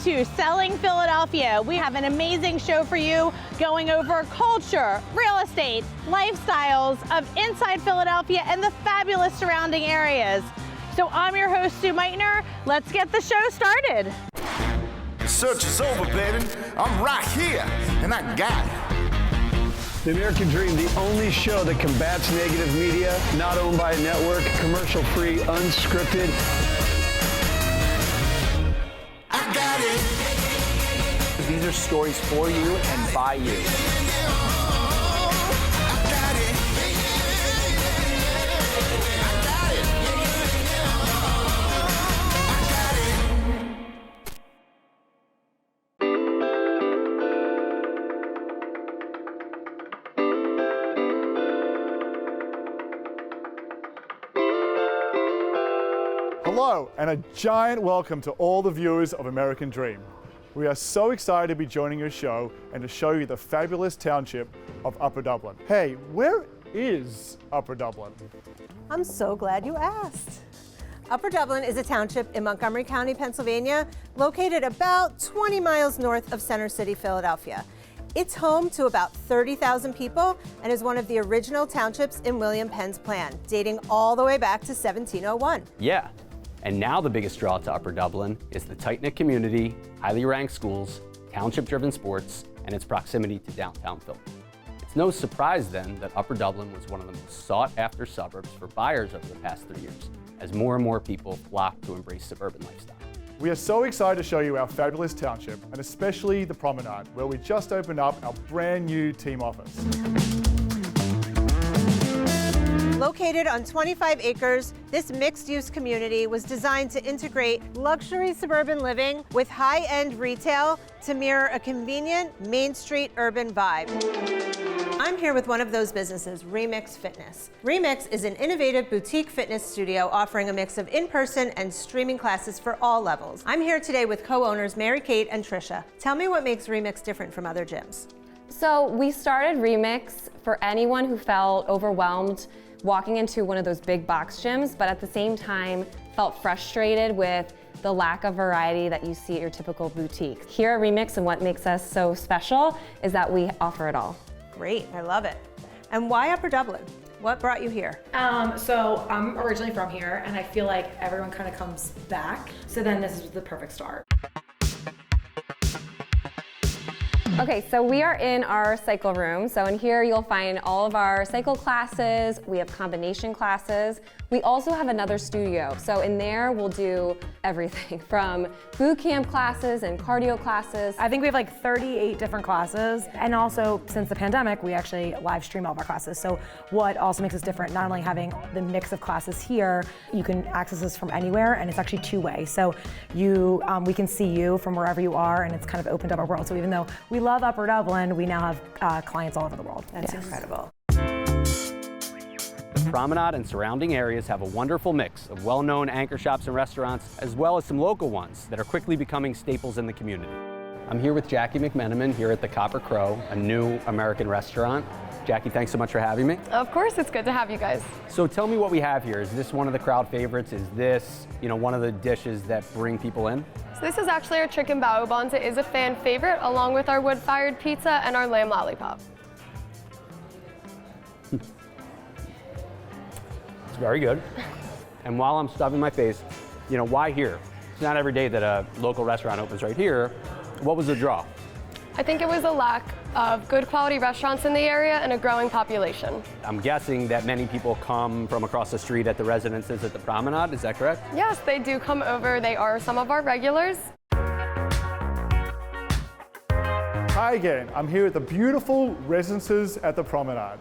to Selling Philadelphia. We have an amazing show for you going over culture, real estate, lifestyles of inside Philadelphia and the fabulous surrounding areas. So I'm your host, Sue Meitner. Let's get the show started. The search is over, baby. I'm right here, and I got it. The American Dream, the only show that combats negative media, not owned by a network, commercial-free, unscripted. I got it. These are stories for you and by you. I got it. I got it. I got it. Hello, and a giant welcome to all the viewers of American Dream. We are so excited to be joining your show and to show you the fabulous township of Upper Dublin. Hey, where is Upper Dublin? I'm so glad you asked. Upper Dublin is a township in Montgomery County, Pennsylvania, located about 20 miles north of Center City, Philadelphia. It's home to about 30,000 people and is one of the original townships in William Penn's plan, dating all the way back to 1701. Yeah, and now the biggest draw to Upper Dublin is the tight-knit community, highly ranked schools, township-driven sports, and its proximity to downtown Philly. It's no surprise then that Upper Dublin was one of the most sought-after suburbs for buyers over the past 3 years, as more and more people flock to embrace suburban lifestyle. We are so excited to show you our fabulous township, and especially the Promenade, where we just opened up our brand new team office. Located on 25 acres, this mixed-use community was designed to integrate luxury suburban living with high-end retail to mirror a convenient Main Street urban vibe. I'm here with one of those businesses, Remix Fitness. Remix is an innovative boutique fitness studio offering a mix of in-person and streaming classes for all levels. I'm here today with co-owners Mary Kate and Trisha. Tell me what makes Remix different from other gyms. So we started Remix for anyone who felt overwhelmed walking into one of those big box gyms, but at the same time felt frustrated with the lack of variety that you see at your typical boutique. Here at Remix, and what makes us so special is that we offer it all. Great, I love it. And why Upper Dublin? What brought you here? So I'm originally from here, and I feel like everyone kind of comes back. So then this is the perfect start. Okay, so we are in our cycle room. So in here you'll find all of our cycle classes. We have combination classes. We also have another studio. So in there we'll do everything from boot camp classes and cardio classes. I think we have like 38 different classes. And also since the pandemic, we actually live stream all of our classes. So what also makes us different, not only having the mix of classes here, you can access this from anywhere, and it's actually two-way. So we can see you from wherever you are, and it's kind of opened up our world. So even though we love Upper Dublin, we now have clients all over the world. That's incredible. The Promenade and surrounding areas have a wonderful mix of well-known anchor shops and restaurants, as well as some local ones that are quickly becoming staples in the community. I'm here with Jackie McMenamin here at the Copper Crow, a new American restaurant. Jackie, thanks so much for having me. Of course, it's good to have you guys. So tell me what we have here. Is this one of the crowd favorites? Is this, one of the dishes that bring people in? So this is actually our chicken bao buns. It is a fan favorite, along with our wood-fired pizza and our lamb lollipop. It's very good. And while I'm stuffing my face, why here? It's not every day that a local restaurant opens right here. What was the draw? I think it was a lack of good quality restaurants in the area and a growing population. I'm guessing that many people come from across the street at the residences at the Promenade, is that correct? Yes, they do come over. They are some of our regulars. Hi again, I'm here at the beautiful Residences at the Promenade,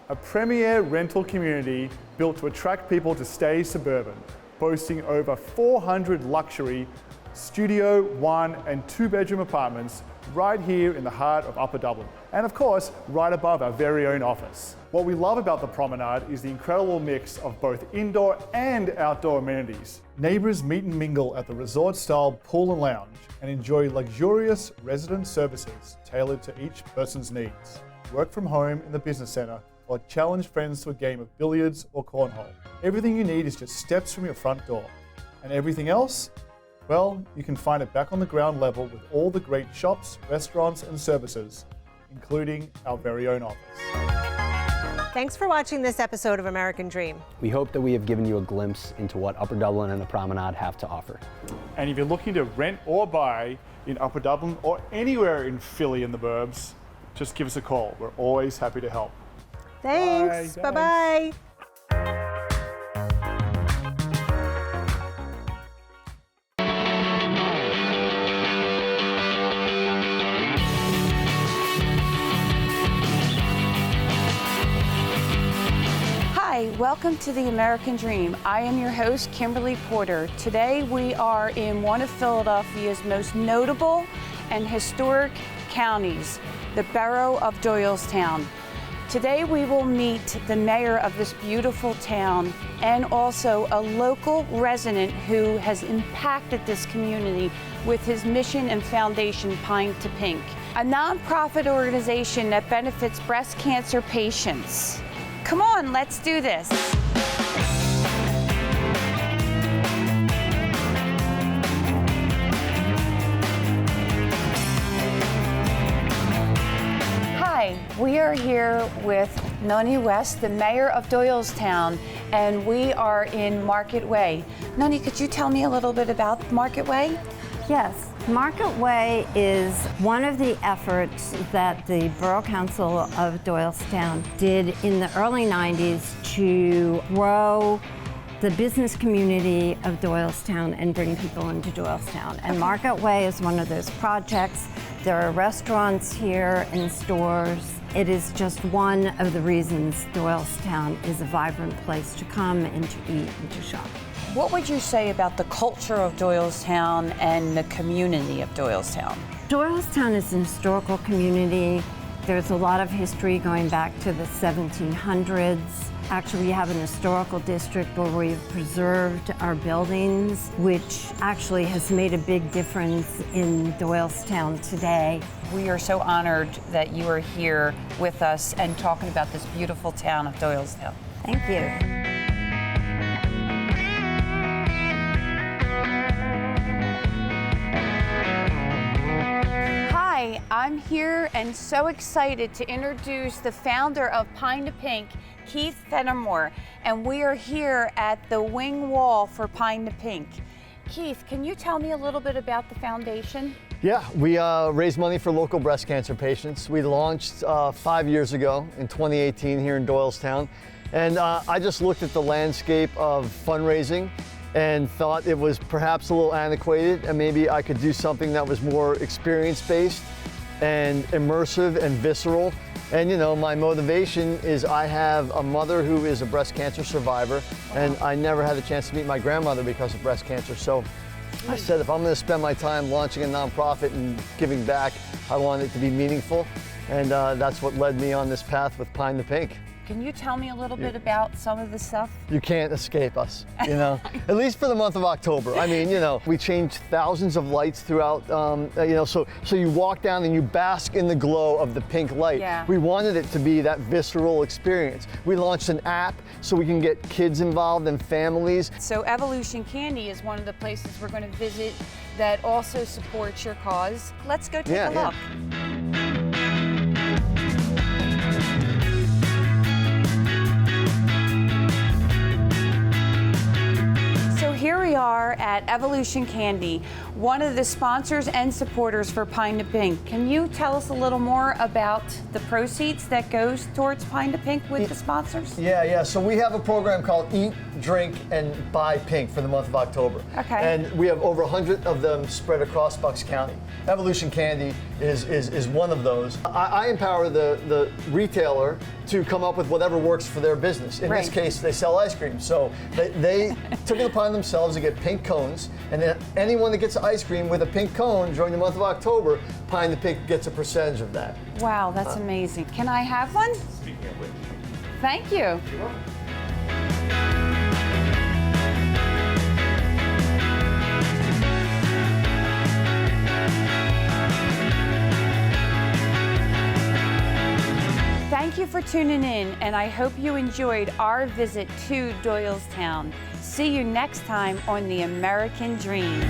a premier rental community built to attract people to stay suburban, boasting over 400 luxury studio, 1- and 2-bedroom apartments right here in the heart of Upper Dublin. And of course, right above our very own office. What we love about the Promenade is the incredible mix of both indoor and outdoor amenities. Neighbours meet and mingle at the resort-style pool and lounge and enjoy luxurious resident services tailored to each person's needs. Work from home in the business centre or challenge friends to a game of billiards or cornhole. Everything you need is just steps from your front door. And everything else? Well, you can find it back on the ground level with all the great shops, restaurants, and services, including our very own office. Thanks for watching this episode of American Dream. We hope that we have given you a glimpse into what Upper Dublin and the Promenade have to offer. And if you're looking to rent or buy in Upper Dublin or anywhere in Philly and the burbs, just give us a call. We're always happy to help. Thanks. Bye. Bye-bye. Hi, welcome to the American Dream. I am your host, Kimberly Porter. Today we are in one of Philadelphia's most notable and historic counties, the borough of Doylestown. Today we will meet the mayor of this beautiful town and also a local resident who has impacted this community with his mission and foundation, Pine to Pink, a nonprofit organization that benefits breast cancer patients. Come on, let's do this. Hi, we are here with Noni West, the mayor of Doylestown, and we are in Market Way. Noni, could you tell me a little bit about Market Way? Yes, Market Way is one of the efforts that the Borough Council of Doylestown did in the early 90s to grow the business community of Doylestown and bring people into Doylestown. And Market Way is one of those projects. There are restaurants here and stores. It is just one of the reasons Doylestown is a vibrant place to come and to eat and to shop. What would you say about the culture of Doylestown and the community of Doylestown? Doylestown is an historical community. There's a lot of history going back to the 1700s. Actually, we have an historical district where we've preserved our buildings, which actually has made a big difference in Doylestown today. We are so honored that you are here with us and talking about this beautiful town of Doylestown. Thank you. Hi, I'm here and so excited to introduce the founder of Pine to Pink, Keith Fenimore, and we are here at the wing wall for Pine to Pink. Keith, can you tell me a little bit about the foundation? Yeah, we raise money for local breast cancer patients. We launched 5 years ago in 2018 here in Doylestown, and I just looked at the landscape of fundraising and thought it was perhaps a little antiquated, and maybe I could do something that was more experience-based and immersive and visceral. And you know, my motivation is I have a mother who is a breast cancer survivor, and I never had a chance to meet my grandmother because of breast cancer. So I said, if I'm going to spend my time launching a nonprofit and giving back, I want it to be meaningful. And that's what led me on this path with Pine to Pink. Can you tell me a little bit about some of the stuff? You can't escape us, you know, at least for the month of October. I mean, you know, we changed thousands of lights throughout, you know, so you walk down and you bask in the glow of the pink light. Yeah. We wanted it to be that visceral experience. We launched an app so we can get kids involved and families. So Evolution Candy is one of the places we're going to visit that also supports your cause. Let's go take a look. Here we are at Evolution Candy, one of the sponsors and supporters for Pine to Pink. Can you tell us a little more about the proceeds that goes towards Pine to Pink with the sponsors? Yeah. So we have a program called Eat, Drink, and Buy Pink for the month of October. Okay. And we have over 100 of them spread across Bucks County. Evolution Candy is one of those. I empower the retailer to come up with whatever works for their business. In this case, they sell ice cream. So they took it upon themselves to get pink cones, and then anyone that gets ice cream with a pink cone during the month of October, Pine to Pink gets a percentage of that. Wow, that's amazing. Can I have one? Speaking of which. Thank you. You're welcome. Thank you for tuning in, and I hope you enjoyed our visit to Doylestown. See you next time on The American Dream.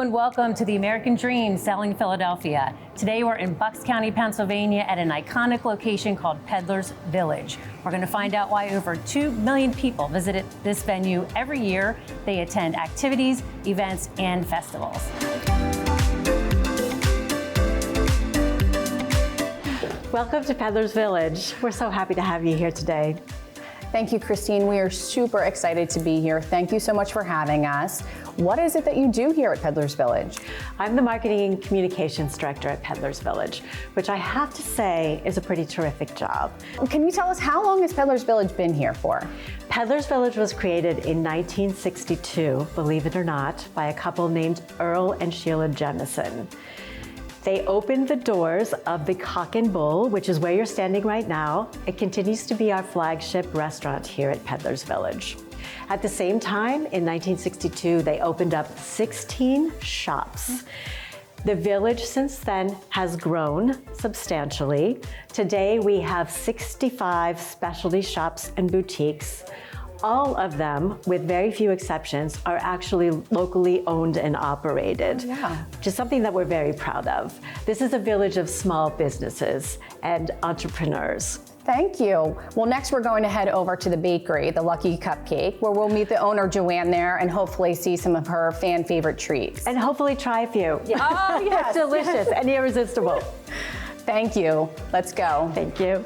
and welcome to the American Dream Selling Philadelphia. Today we're in Bucks County, Pennsylvania at an iconic location called Peddler's Village. We're going to find out why over 2 million people visit this venue every year. They attend activities, events, and festivals. Welcome to Peddler's Village. We're so happy to have you here today. Thank you, Christine. We are super excited to be here. Thank you so much for having us. What is it that you do here at Peddler's Village? I'm the Marketing and Communications Director at Peddler's Village, which I have to say is a pretty terrific job. Can you tell us how long has Peddler's Village been here for? Peddler's Village was created in 1962, believe it or not, by a couple named Earl and Sheila Jemison. They opened the doors of the Cock and Bull, which is where you're standing right now. It continues to be our flagship restaurant here at Peddler's Village. At the same time, in 1962, they opened up 16 shops. The village since then has grown substantially. Today, we have 65 specialty shops and boutiques. All of them, with very few exceptions, are actually locally owned and operated, which is something that we're very proud of. This is a village of small businesses and entrepreneurs. Thank you. Well, next we're going to head over to the bakery, the Lucky Cupcake, where we'll meet the owner, Joanne, there, and hopefully see some of her fan favorite treats. And hopefully try a few. Oh, yes. It's delicious and irresistible. Thank you. Let's go. Thank you.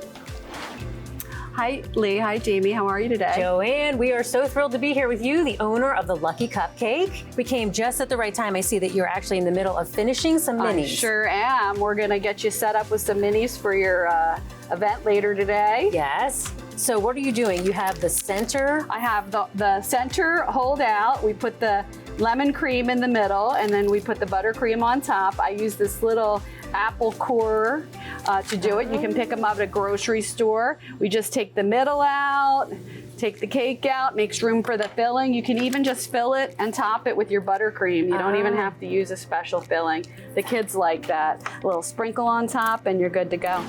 Hi, Lee. Hi, Jamie. How are you today? Joanne, we are so thrilled to be here with you, the owner of the Lucky Cupcake. We came just at the right time. I see that you're actually in the middle of finishing some minis. I sure am. We're going to get you set up with some minis for your event later today. Yes. So what are you doing? You have the center. I have the center hold out. We put the lemon cream in the middle, and then we put the buttercream on top. I use this little apple core to do it. You can pick them up at a grocery store. We just take the middle out, take the cake out, makes room for the filling. You can even just fill it and top it with your buttercream. You don't even have to use a special filling. The kids like that. A little sprinkle on top and you're good to go.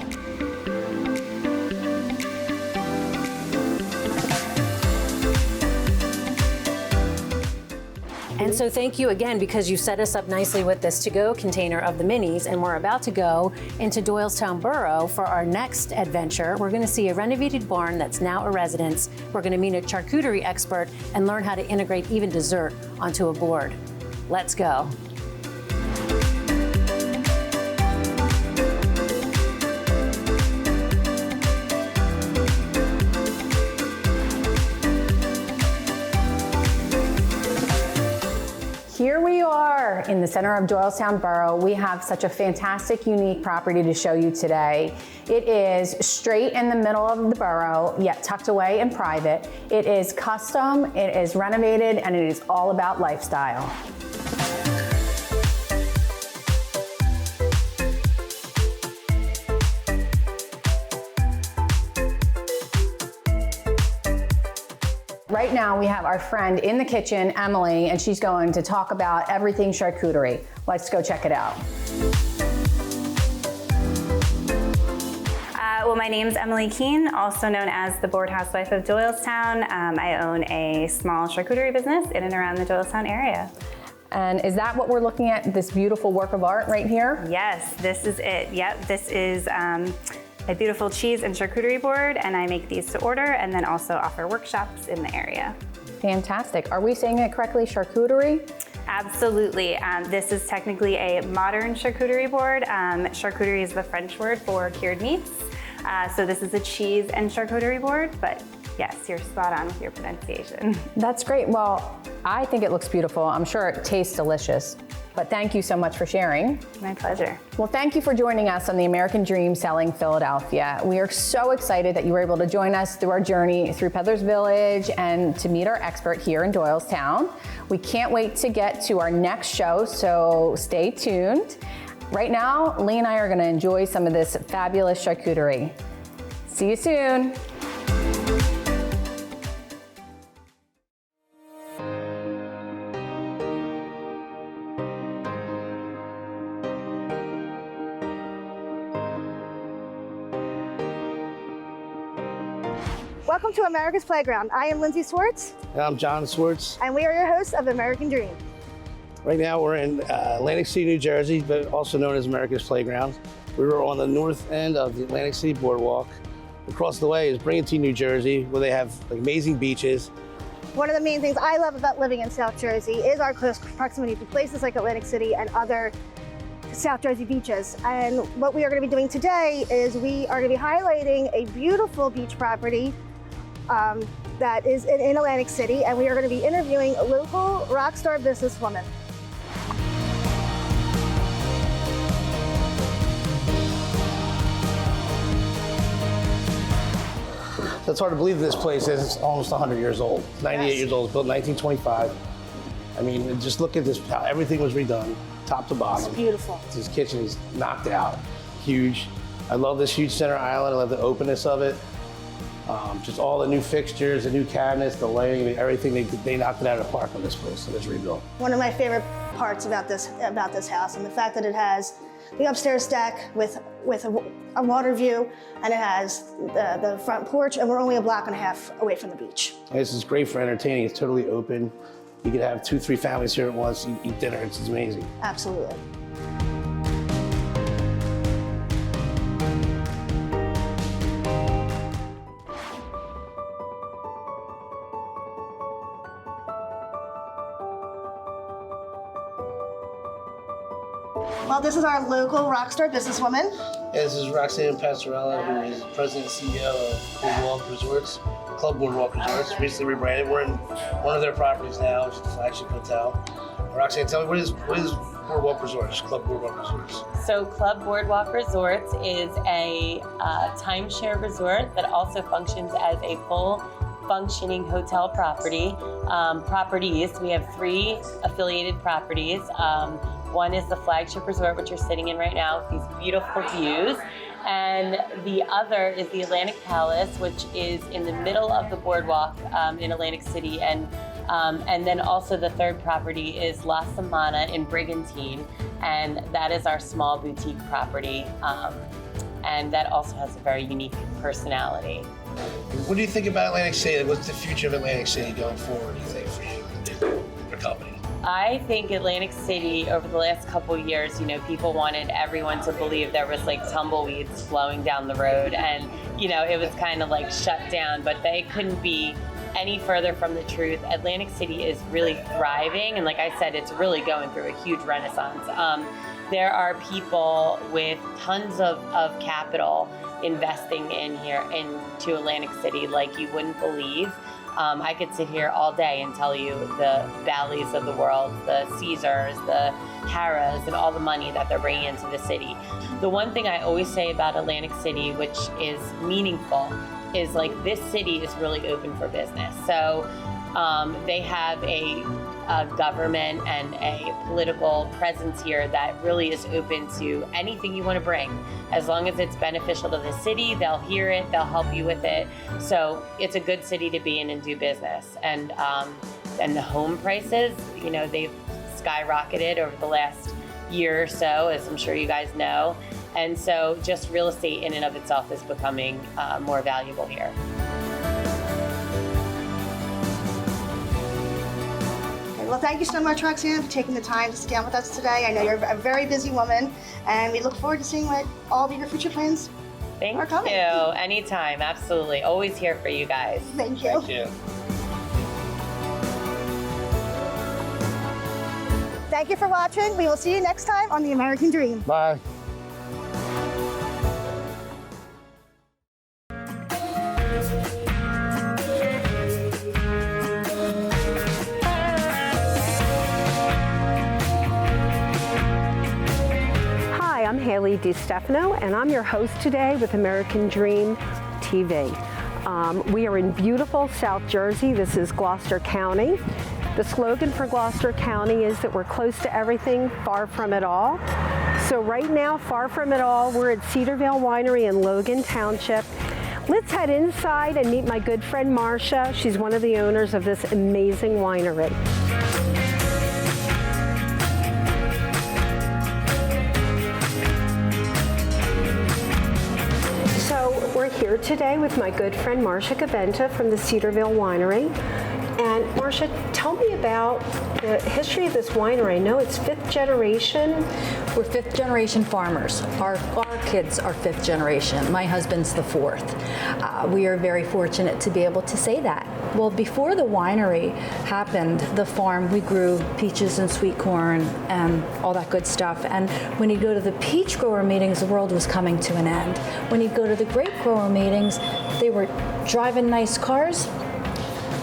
And so thank you again, because you set us up nicely with this to-go container of the minis, and we're about to go into Doylestown Borough for our next adventure. We're going to see a renovated barn that's now a residence. We're going to meet a charcuterie expert and learn how to integrate even dessert onto a board. Let's go. Here we are in the center of Doylestown Borough. We have such a fantastic, unique property to show you today. It is straight in the middle of the borough, yet tucked away and private. It is custom, it is renovated, and it is all about lifestyle. Right now we have our friend in the kitchen, Emily, and she's going to talk about everything charcuterie. Let's go check it out. Well, my name's Emily Keene, also known as the Board Housewife of Doylestown. I own a small charcuterie business in and around the Doylestown area. And is that what we're looking at, this beautiful work of art right here? Yes, this is it. Yep, this is a beautiful cheese and charcuterie board, and I make these to order and then also offer workshops in the area. Fantastic. Are we saying it correctly, charcuterie? Absolutely. This is technically a modern charcuterie board. Charcuterie is the French word for cured meats. So this is a cheese and charcuterie board, but yes, you're spot on with your pronunciation. That's great. Well, I think it looks beautiful. I'm sure it tastes delicious. But thank you so much for sharing. My pleasure. Well, thank you for joining us on the American Dream Selling Philadelphia. We are so excited that you were able to join us through our journey through Peddler's Village and to meet our expert here in Doylestown. We can't wait to get to our next show, so stay tuned. Right now, Lee and I are going to enjoy some of this fabulous charcuterie. See you soon. Welcome to America's Playground. I am Lindsay Swartz. And I'm John Swartz. And we are your hosts of American Dream. Right now we're in Atlantic City, New Jersey, but also known as America's Playground. We were on the north end of the Atlantic City Boardwalk. Across the way is Bradenton, New Jersey, where they have amazing beaches. One of the main things I love about living in South Jersey is our close proximity to places like Atlantic City and other South Jersey beaches. And what we are going to be doing today is we are going to be highlighting a beautiful beach property that is in Atlantic City, and we are going to be interviewing a local rock star businesswoman. So it's hard to believe this place is almost 100 years old. It's 98 years old, built in 1925. I mean, just look at this, how everything was redone, top to bottom. It's beautiful. This kitchen is knocked out, huge. I love this huge center island. I love the openness of it. Just all the new fixtures, the new cabinets, the lighting, everything, they knocked it out of the park on this place, so it's rebuilt. One of my favorite parts about this house, and the fact that it has the upstairs deck with a water view, and it has the front porch, and we're only a block and a half away from the beach. This is great for entertaining. It's totally open. You could have 2-3 families here at once, eat dinner. It's amazing. Absolutely. Well, this is our local rock star businesswoman. Yeah, this is Roxanne Pastorella, who is president and CEO of Boardwalk Resorts, Club Boardwalk Resorts, recently rebranded. We're in one of their properties now, which is the flagship hotel. Roxanne, tell me, what is Boardwalk Resorts, Club Boardwalk Resorts? So Club Boardwalk Resorts is a timeshare resort that also functions as a full functioning hotel properties. We have 3 affiliated properties. One is the flagship resort, which you're sitting in right now, with these beautiful views. And the other is the Atlantic Palace, which is in the middle of the boardwalk in Atlantic City. And then also the third property is La Samana in Brigantine. And that is our small boutique property. And that also has a very unique personality. What do you think about Atlantic City? What's the future of Atlantic City going forward, do you think, for you, your company? I think Atlantic City, over the last couple of years, people wanted everyone to believe there was like tumbleweeds flowing down the road, and it was kind of like shut down, but they couldn't be any further from the truth. Atlantic City is really thriving, and like I said, it's really going through a huge renaissance. There are people with tons of capital investing in here into Atlantic City like you wouldn't believe. I could sit here all day and tell you the Bally's of the world, the Caesars, the Harrah's, and all the money that they're bringing into the city. The one thing I always say about Atlantic City, which is meaningful, is like this city is really open for business. So they have a government and a political presence here that really is open to anything you want to bring. As long as it's beneficial to the city, they'll hear it, they'll help you with it. So it's a good city to be in and do business. And the home prices, they've skyrocketed over the last year or so, as I'm sure you guys know. And so just real estate in and of itself is becoming more valuable here. Well, thank you so much, Roxanne, for taking the time to sit down with us today. I know you're a very busy woman, and we look forward to seeing what all of your future plans are coming. Thank you. Anytime, absolutely. Always here for you guys. Thank you. Thank you. Thank you for watching. We will see you next time on The American Dream. Bye. I'm Haley DiStefano, and I'm your host today with American Dream TV. We are in beautiful South Jersey. This is Gloucester County. The slogan for Gloucester County is that we're close to everything, far from it all. So right now, far from it all, we're at Cedarvale Winery in Logan Township. Let's head inside and meet my good friend Marcia. She's one of the owners of this amazing winery. We're here today with my good friend Marcia Gaventa from the Cedarvale Winery. And Marcia, tell me about the history of this winery. I know it's 5th generation. We're 5th generation farmers. Our kids are 5th generation. My husband's the 4th. We are very fortunate to be able to say that. Well, before the winery happened, the farm, we grew peaches and sweet corn and all that good stuff. And when you go to the peach grower meetings, the world was coming to an end. When you go to the grape grower meetings, they were driving nice cars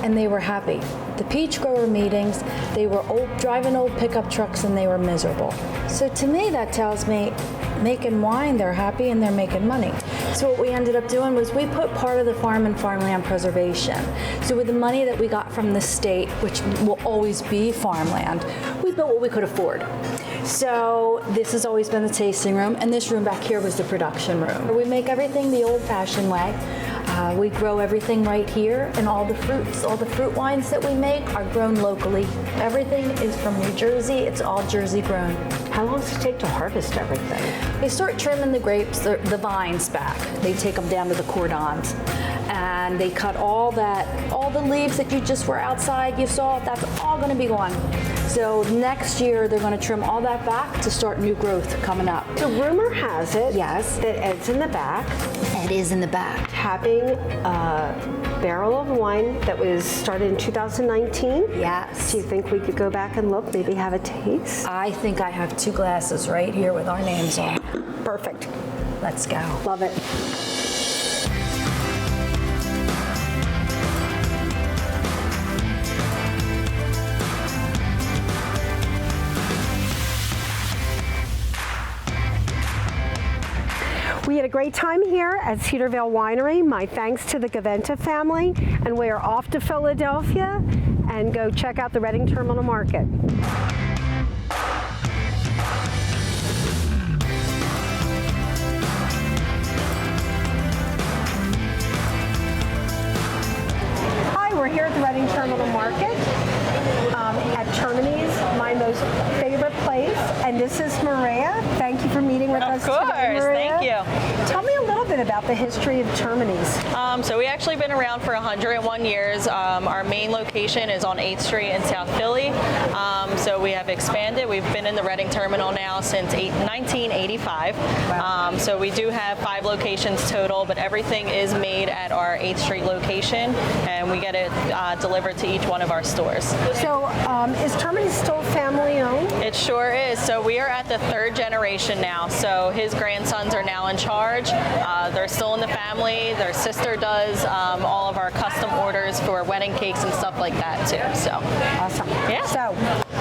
and they were happy. The peach grower meetings, they were driving old pickup trucks and they were miserable. So to me, that tells me making wine, they're happy and they're making money. So what we ended up doing was we put part of the farm in farmland preservation. So with the money that we got from the state, which will always be farmland, we built what we could afford. So this has always been the tasting room, and this room back here was the production room. We make everything the old-fashioned way. We grow everything right here, and all the fruit wines that we make are grown locally. Everything is from New Jersey. It's all Jersey grown. How long does it take to harvest everything? They start trimming the grapes, the vines back. They take them down to the cordons, and they cut all the leaves that you just were outside, you saw, that's all going to be gone. So next year, they're going to trim all that back to start new growth coming up. The rumor has it, yes, that Ed's in the back. Ed is in the back. Having a barrel of wine that was started in 2019. Yes. Do you think we could go back and look, maybe have a taste? I think I have 2 glasses right here with our names on. Perfect. Let's go. Love it. We had a great time here at Cedarvale Winery. My thanks to the Gaventa family, and we are off to Philadelphia and go check out the Reading Terminal Market. Hi, we're here at the Reading Terminal Market at Termini's, my most favorite place, and this is Maria. Thank you for meeting with us today, Maria. Thank you. Tell me a little bit about the history of Termini's. So we actually been around for 101 years. Our main location is on 8th Street in South Philly. So we have expanded. We've been in the Reading Terminal now since 1985. So we do have 5 locations total, but everything is made at our 8th Street location, and we get it delivered to each one of our stores. So is Termini's still family owned? It sure is. So we are at the 3rd generation now. So his grandsons are now in charge. They're still in the family. Their sister does all of our custom orders for wedding cakes and stuff like that too. So awesome. Yeah. So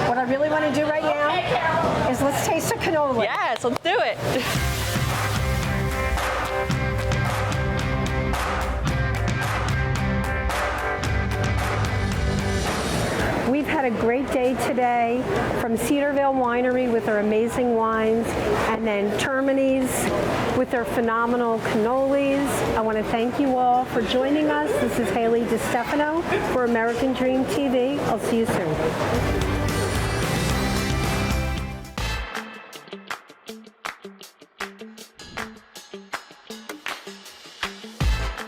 what I really want to do right now is let's taste a cannoli. Yes, let's do it. We've had a great day today from Cedarvale Winery with their amazing wines, and then Termini's with their phenomenal cannolis. I want to thank you all for joining us. This is Haley DiStefano for American Dream TV. I'll see you soon.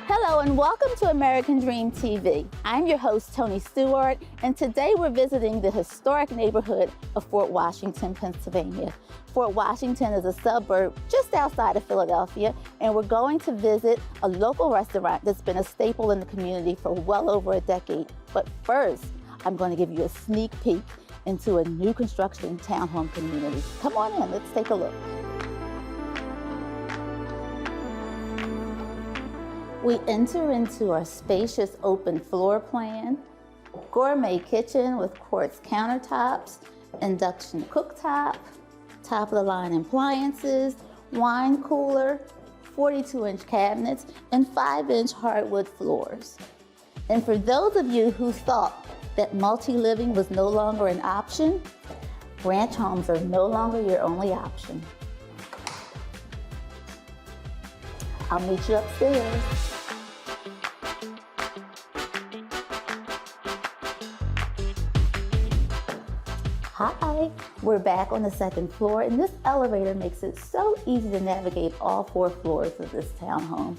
Hello and welcome to American Dream TV. I'm your host, Tony Stewart, and today we're visiting the historic neighborhood of Fort Washington, Pennsylvania. Fort Washington is a suburb just outside of Philadelphia, and we're going to visit a local restaurant that's been a staple in the community for well over a decade. But first, I'm going to give you a sneak peek into a new construction townhome community. Come on in, let's take a look. We enter into our spacious open floor plan, gourmet kitchen with quartz countertops, induction cooktop, top-of-the-line appliances, wine cooler, 42-inch cabinets, and 5-inch hardwood floors. And for those of you who thought that multi-living was no longer an option, ranch homes are no longer your only option. I'll meet you upstairs. Hi, we're back on the 2nd floor, and this elevator makes it so easy to navigate all 4 floors of this townhome.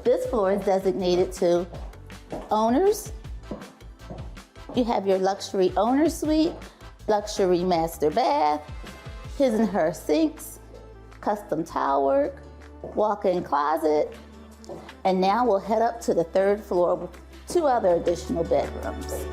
This floor is designated to owners. You have your luxury owner suite, luxury master bath, his and her sinks, custom tile work, walk-in closet, and now we'll head up to the 3rd floor with 2 other additional bedrooms.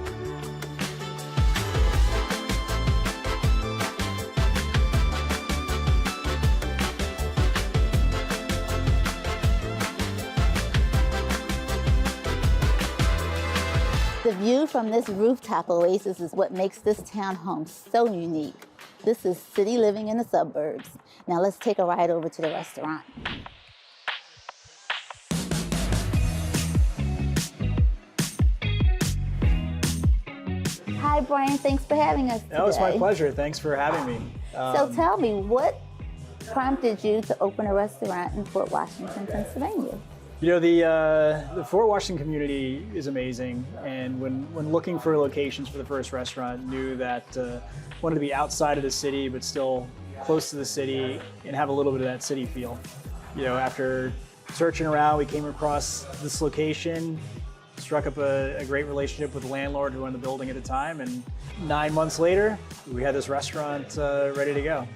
The view from this rooftop oasis is what makes this townhome so unique. This is city living in the suburbs. Now let's take a ride over to the restaurant. Hi, Brian. Thanks for having us today. That was my pleasure. Thanks for having me. So tell me, what prompted you to open a restaurant in Fort Washington, Pennsylvania? You know, the Fort Washington community is amazing, and when looking for locations for the first restaurant, knew that wanted to be outside of the city, but still close to the city and have a little bit of that city feel. You know, after searching around, we came across this location, struck up a great relationship with the landlord who owned the building at the time, and 9 months later, we had this restaurant ready to go.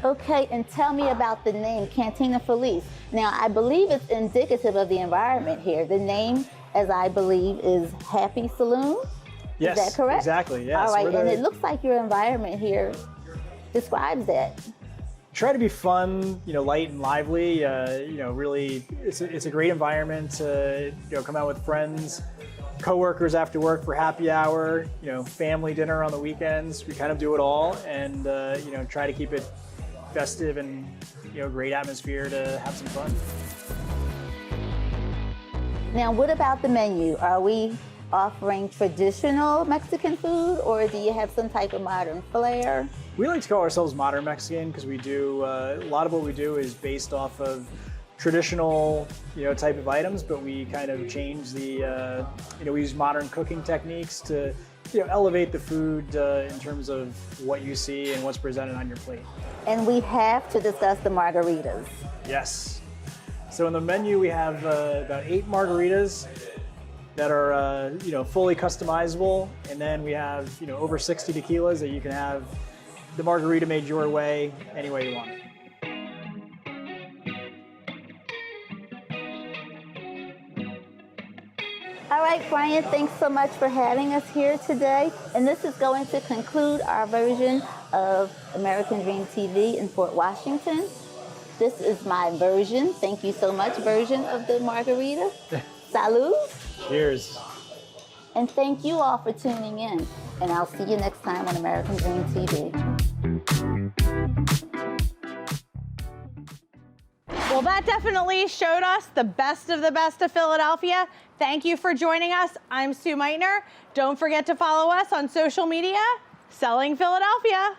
Okay, and tell me about the name, Cantina Felice. Now, I believe it's indicative of the environment here. The name, as I believe, is Happy Saloon. Yes, is that correct? Exactly, yes. All right, and it looks like your environment here describes that. Try to be fun, you know, light and lively. You know, really, it's a great environment to, you know, come out with friends, coworkers after work for happy hour, you know, family dinner on the weekends. We kind of do it all, and you know, try to keep it festive and, you know, great atmosphere to have some fun. Now, what about the menu? Are we offering traditional Mexican food, or do you have some type of modern flair? We like to call ourselves modern Mexican because we do a lot of what we do is based off of traditional, you know, type of items, but we kind of change the, you know, we use modern cooking techniques to, you know, elevate the food in terms of what you see and what's presented on your plate. And we have to discuss the margaritas. Yes. So in the menu we have about 8 margaritas that are, you know, fully customizable, and then we have, you know, over 60 tequilas that you can have the margarita made your way any way you want it. All right, Brian, thanks so much for having us here today. And this is going to conclude our version of American Dream TV in Fort Washington. This is my version, thank you so much, version of the margarita. Salud. Cheers. And thank you all for tuning in. And I'll see you next time on American Dream TV. Well, that definitely showed us the best of Philadelphia. Thank you for joining us. I'm Sue Meitner. Don't forget to follow us on social media, Selling Philadelphia.